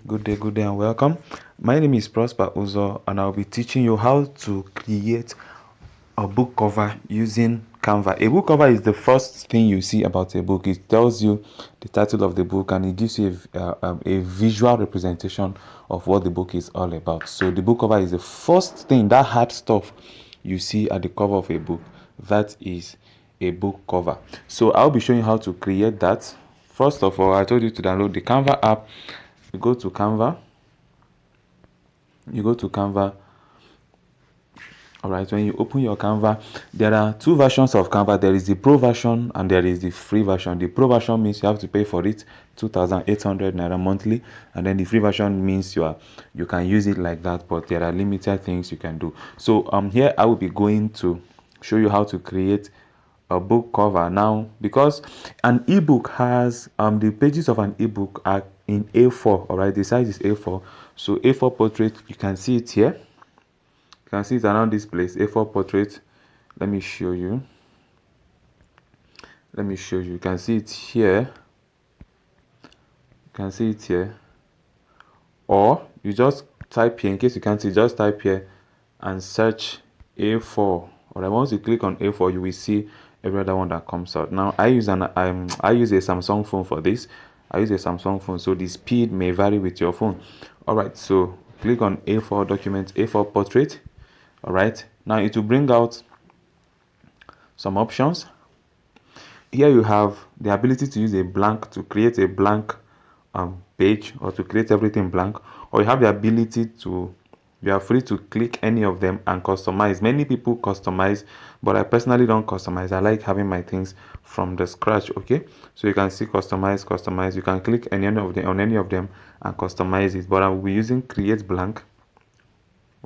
Good day, and welcome. My name is Prosper Uzo, and I'll be teaching you how to create a book cover using Canva. A book cover is the first thing you see about a book. It tells you the title of the book, and it gives you a visual representation of what the book is all about. So the book cover is the first thing, that hard stuff you see at the cover of a book. That is a book cover. So I'll be showing you how to create that. First of all, I told you to download the Canva app. You go to Canva. All right, when you open your Canva, there are two versions of Canva. There is the pro version and there is the free version. The pro version means you have to pay for it 2,800 naira monthly, and then the free version means you can use it like that, but there are limited things you can do. So here I will be going to show you how to create a book cover. Now, because an ebook has the pages of an ebook are in A4. All right, the size is A4. So A4 portrait, you can see it here. You can see it around this place. A4 portrait. Let me show you. You can see it here. Or you just type here. In case you can't see, just type here and search A4. All right, once you click on A4, you will see every other one that comes out. Now I use a Samsung phone for this. So the speed may vary with your phone. All right, so click on A4 document, A4 portrait. All right, now it will bring out some options. Here you have the ability to use a blank to create a blank page, or to create everything blank, or you have the ability to, you are free to click any of them and customize. Many people customize, but I personally don't customize. I like having my things from the scratch. Okay, so you can see customize. You can click on any of them and customize it, but I will be using create blank.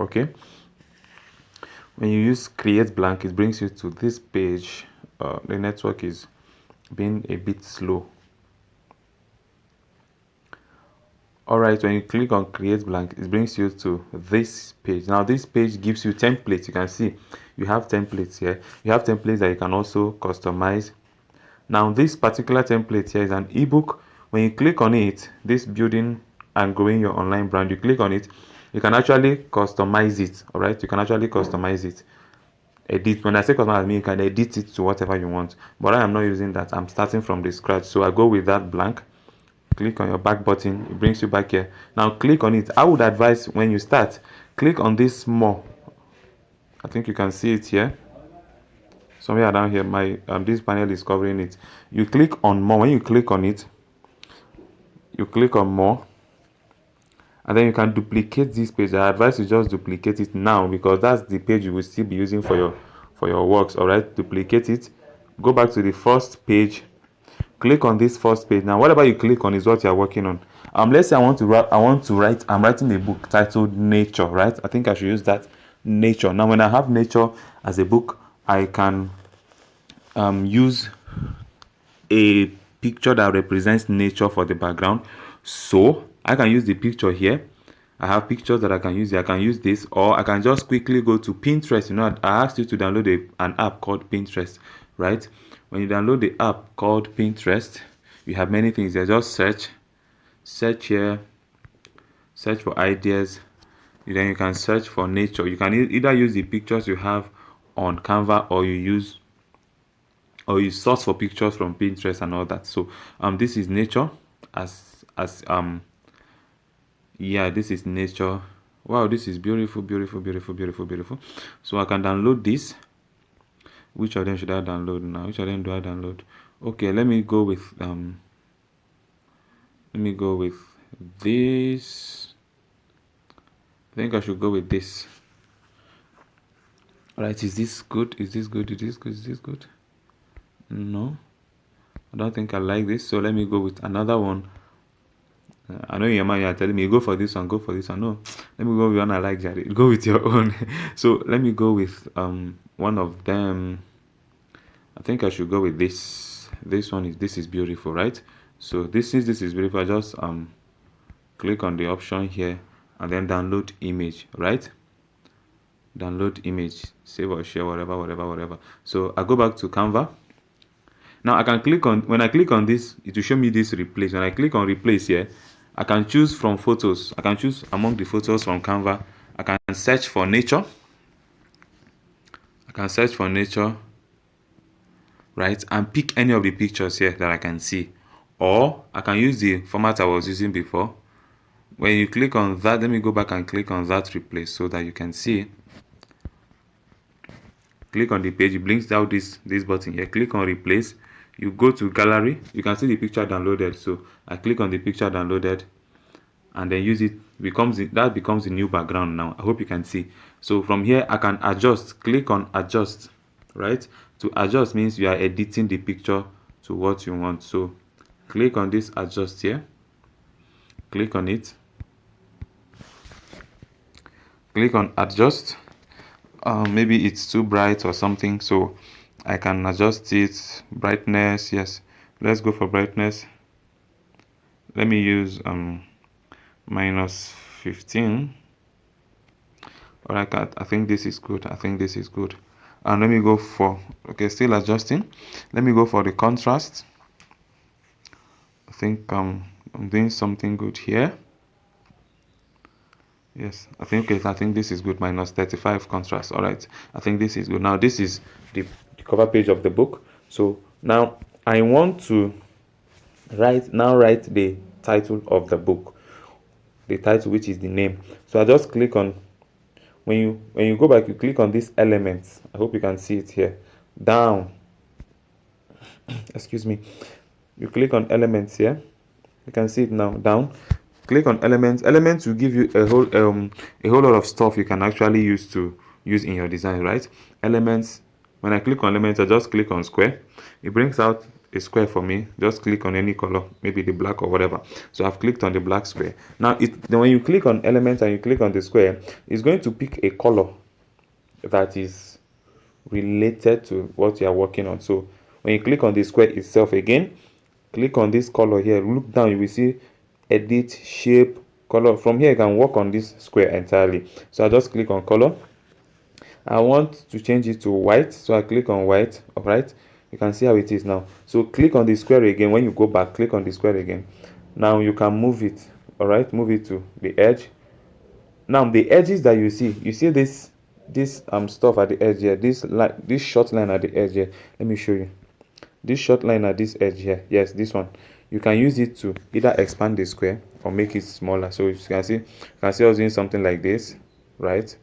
Okay, when you use create blank, it brings you to this page. The network is being a bit slow. All right, when you click on create blank, it brings you to this page. Now this page gives you templates. You can see you have templates here. You have templates that you can also customize. Now this particular template here is an ebook. When you click on it, this building and growing your online brand, you click on it, you can actually customize it. All right, you can actually customize it. Edit. When I say customize, I mean you can edit it to whatever you want, but I am not using that. I'm starting from the scratch, so I go with that blank. Click on your back button, it brings you back here. Now click on it. I would advise, when you start, click on this more. I think you can see it here, somewhere down here. My this panel is covering it. You click on more. When you click on it, you click on more, and then you can duplicate this page. I advise you just duplicate it now, because that's the page you will still be using for your works. All right, duplicate it, go back to the first page, click on this first page. Now whatever you click on is what you are working on. Let's say I'm writing a book titled Nature, right? I think I should use that, nature. Now when I have nature as a book, I can use a picture that represents nature for the background. So I can use the picture here. I have pictures that I can use. I can use this, or I can just quickly go to Pinterest. You know, I asked you to download an app called Pinterest, right? When you download the app called Pinterest, you have many things there. Just search here, search for ideas. Then you can search for nature. You can either use the pictures you have on Canva, or you source for pictures from Pinterest and all that. So this is nature. This is nature. Wow, this is beautiful. So I can download this. Which of them should I download now? Which of them do I download? Okay, let me go with this. I think I should go with this. All right, is this good? No, I don't think I like this, so let me go with another one. I know in your mind you are telling me, go for this one. No, let me go with one I like, Jared. Go with your own. So let me go with one of them. I think I should go with this. This is beautiful, right? So this is beautiful. I just click on the option here and then download image, right? Download image, save or share, whatever. So I go back to Canva. Now I can click on, when I click on this, it will show me this replace. When I click on replace here, I can choose from photos. I can choose among the photos from Canva. I can search for nature. I can search for nature, right, and pick any of the pictures here that I can see. Or I can use the format I was using before. When you click on that, let me go back and click on that replace so that you can see. Click on the page, it blinks out this button here. Click on replace. You go to gallery. You can see the picture downloaded. So I click on the picture downloaded, and then use it. That becomes the new background now. I hope you can see. So from here I can adjust. Click on adjust, right? To adjust means you are editing the picture to what you want. So click on this adjust here. Click on it. Click on adjust. Maybe it's too bright or something, so I can adjust it. Brightness, yes, let's go for brightness. Let me use minus 15. Or I think this is good. I think this is good. And let me go for, okay, still adjusting. Let me go for the contrast. I think I'm doing something good here. Yes, I think this is good. Minus 35 contrast. All right, I think this is good. Now this is the cover page of the book. So now I want to write the title of the book, the title, which is the name. So I just click on, when you go back, you click on these elements. I hope you can see it here down. Excuse me. You click on elements here. You can see it now down. Click on elements. Elements will give you a whole lot of stuff you can actually use in your design, right? Elements. When I click on elements, I just click on square. It brings out a square for me. Just click on any color, maybe the black or whatever. So I've clicked on the black square. Now when you click on elements and you click on the square, it's going to pick a color that is related to what you are working on. So when you click on the square itself again, click on this color here. Look down, you will see edit shape color. From here you can work on this square entirely. So I just click on color. I want to change it to white, so I click on white. All right, you can see how it is now. So click on the square again. When you go back, click on the square again. Now you can move it. All right, move it to the edge. Now the edges that you see this stuff at the edge here, this short line at the edge here. Let me show you this short line at this edge here. Yes, this one. You can use it to either expand the square or make it smaller. So you can see I was doing something like this, right?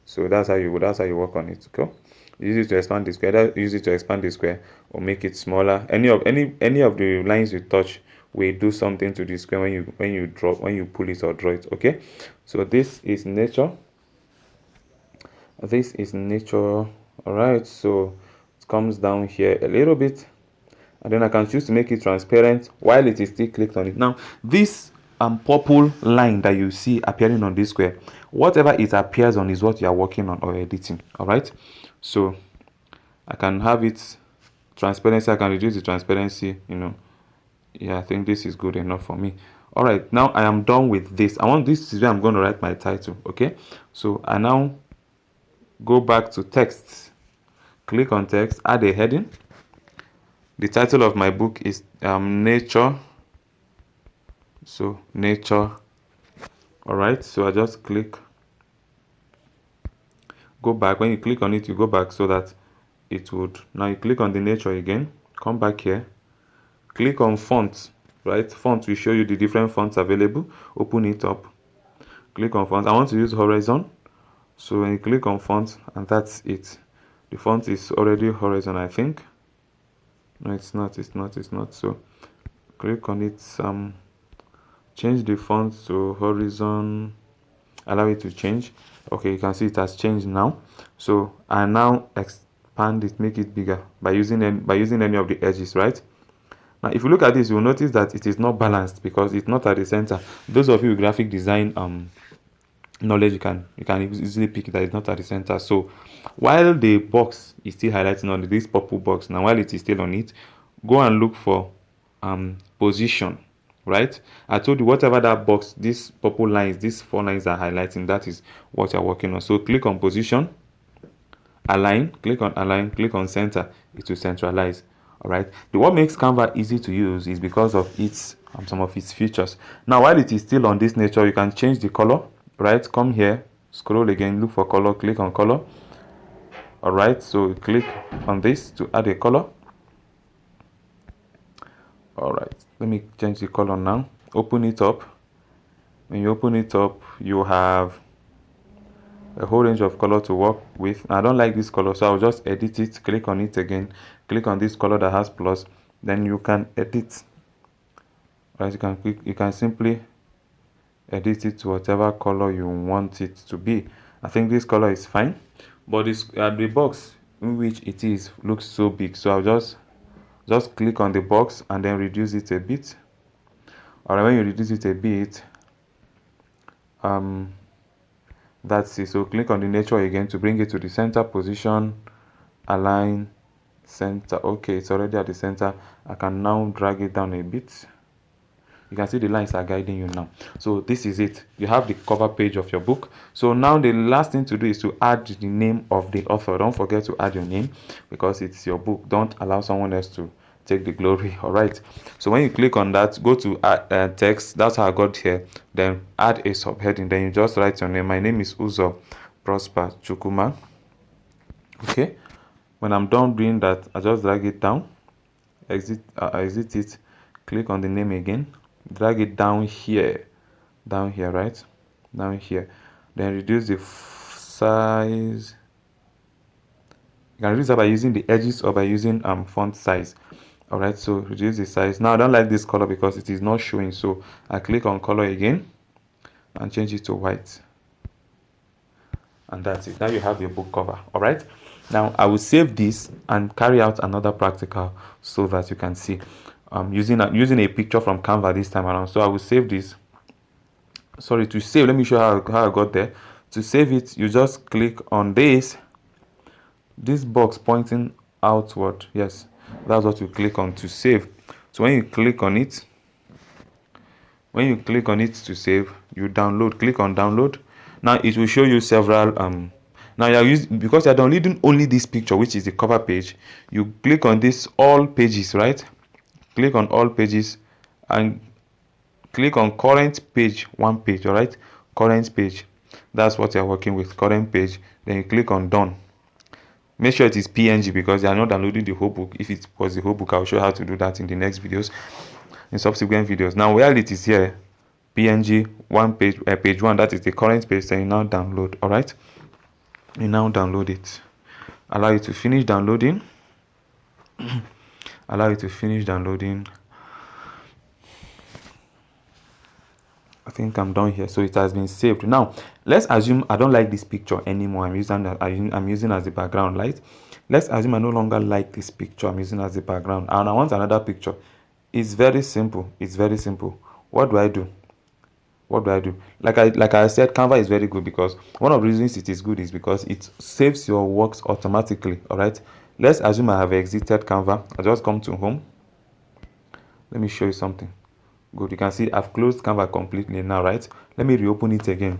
So that's how you work on it. Okay, use it to expand the square, use it to expand the square or make it smaller. Any of the lines you touch will do something to the square when you pull it or draw it. Okay, so this is nature. All right, so it comes down here a little bit, and then I can choose to make it transparent while it is still clicked on it. Now this purple line that you see appearing on this square, whatever it appears on is what you are working on or editing. All right, so I can have it transparency. I can reduce the transparency, yeah, I think this is good enough for me. All right, now I am done with this. This is where I'm going to write my title. Okay, so I now go back to text, click on text, add a heading. The title of my book is nature. So nature. All right, so I just go back. When you click on it, you go back so that it would, now you click on the nature again, come back here, click on font, right? Font will show you the different fonts available. Open it up, click on font. I want to use horizon, so when you click on font, and that's it. The font is already horizon, I think. No, it's not. So click on it, change the font to horizon, allow it to change. Okay, you can see it has changed now. So I now expand it, make it bigger by using any of the edges, right? Now if you look at this, you will notice that it is not balanced because it's not at the center. Those of you with graphic design knowledge, you can easily pick that it's not at the center. So while the box is still highlighting on this purple box, now while it is still on it, go and look for position, right? I told you whatever that box, these purple lines, these 4 lines are highlighting, that is what you're working on. So click on position, align, click on center. It will centralize. All right, what makes Canva easy to use is because of its some of its features. Now while it is still on this nature, you can change the color, right? Come here, scroll again, look for color, click on color. All right, so click on this to add a color. All right, let me change the color now. Open it up. When you open it up, you have a whole range of color to work with. I don't like this color, so I'll just edit it. Click on it again, click on this color that has plus, then you can edit. Right, you can simply edit it to whatever color you want it to be. I think this color is fine, but this the box in which it is looks so big, so I'll just click on the box and then reduce it a bit. Alright, when you reduce it a bit, that's it. So click on the nature again to bring it to the center position, align, center. Okay, it's already at the center. I can now drag it down a bit. You can see the lines are guiding you now. So this is it. You have the cover page of your book. So now the last thing to do is to add the name of the author. Don't forget to add your name because it's your book. Don't allow someone else to take the glory. All right, so when you click on that, go to add text. That's how I got here. Then add a subheading. Then you just write your name. My name is Uzo Prosper Chukuma. Okay, when I'm done doing that, I just drag it down, exit it, click on the name again, drag it down here, right, down here, then reduce the size. You can reduce that by using the edges or by using font size. All right, so reduce the size. Now I don't like this color because it is not showing, so I click on color again and change it to white, and that's it. Now you have your book cover. All right, now I will save this and carry out another practical so that you can see using a picture from Canva this time around. So I will save this. Sorry, to save, let me show how I got there. To save it, you just click on this box pointing outward. Yes, that's what you click on to save. So when you click on it to save, you download. Click on download. Now it will show you several now you're using, because you're downloading only this picture, which is the cover page, you click on this all pages, right? Click on all pages and click on current page, one page. All right, current page, that's what you're working with, current page. Then you click on done. Make sure it is PNG because you are not downloading the whole book. If it was the whole book, I'll show you how to do that in the next videos, in subsequent videos. Now while it is here, PNG one page, page one, that is the current page. Then you now download. All right, you now download it, allow it to finish downloading. Allow it to finish downloading. I think I'm done here, so it has been saved. Now let's assume I don't like this picture anymore. I'm using as the background light. Let's assume I no longer like this picture I'm using as the background and I want another picture. It's very simple. What do I do? Like I said, Canva is very good because one of the reasons it is good is because it saves your works automatically. All right, let's assume I have exited Canva. I just come to home. Let me show you something. Good, you can see I've closed Canva completely now, right? Let me reopen it again.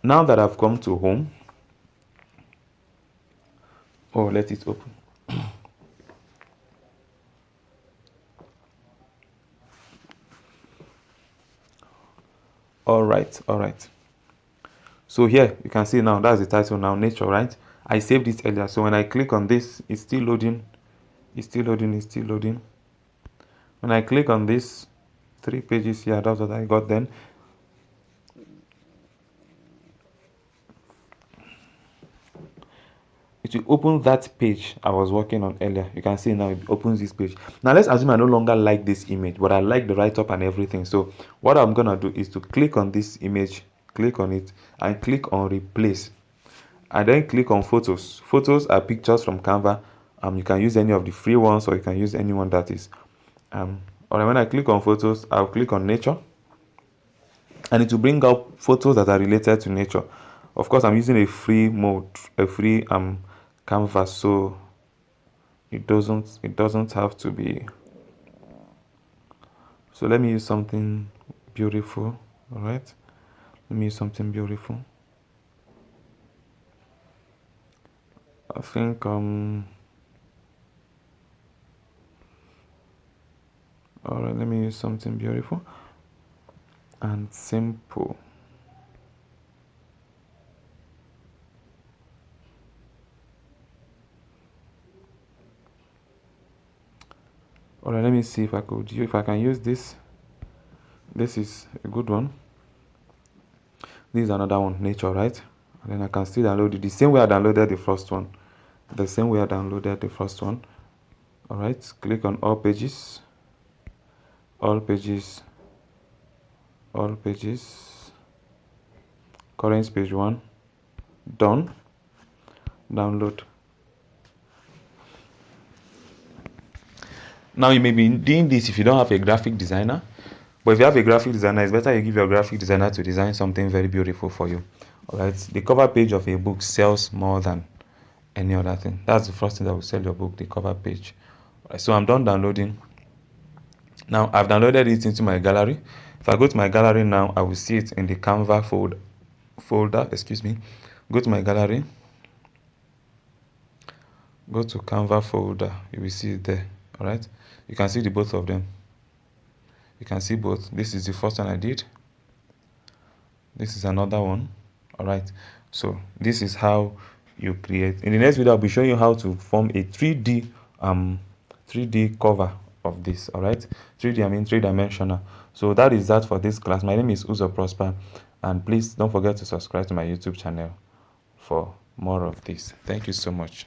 Now that I've come to home, let it open. all right, so here you can see now that's the title now, nature, right? I saved it earlier, so when I click on this, it's still loading. When I click on this 3 pages here, that's what I got. Then it will open that page I was working on earlier. You can see now it opens this page. Now let's assume I no longer like this image, but I like the write-up and everything. So what I'm gonna do is to click on this image, click on it and click on replace, and then click on photos. Photos are pictures from Canva. You can use any of the free ones or you can use anyone that is or when I click on photos, I'll click on nature and it will bring up photos that are related to nature. Of course, I'm using a free mode, a free canvas, so it doesn't have to be. So let me use something beautiful. All right, let me use something beautiful. I think All right, let me use something beautiful and simple. All right, let me see if I can use this. This is a good one. This is another one, nature, right? And then I can still download it the same way I downloaded the first one. The same way I downloaded the first one. All right, click on all pages, all pages, all pages, current page 1, done, download. Now you may be doing this if you don't have a graphic designer, but if you have a graphic designer, it's better you give your graphic designer to design something very beautiful for you. All right, the cover page of a book sells more than any other thing. That's the first thing that will sell your book, the cover page. All right, so I'm done downloading. Now I've downloaded it into my gallery. If I go to my gallery now, I will see it in the Canva folder. Excuse me. Go to my gallery. Go to Canva folder. You will see it there. All right. You can see the both of them. You can see both. This is the first one I did. This is another one. All right. So this is how you create. In the next video, I'll be showing you how to form a 3D cover of this. All right, 3D, I mean 3-dimensional. So that is that for this class. My name is Uzo Prosper, and please don't forget to subscribe to my YouTube channel for more of this. Thank you so much.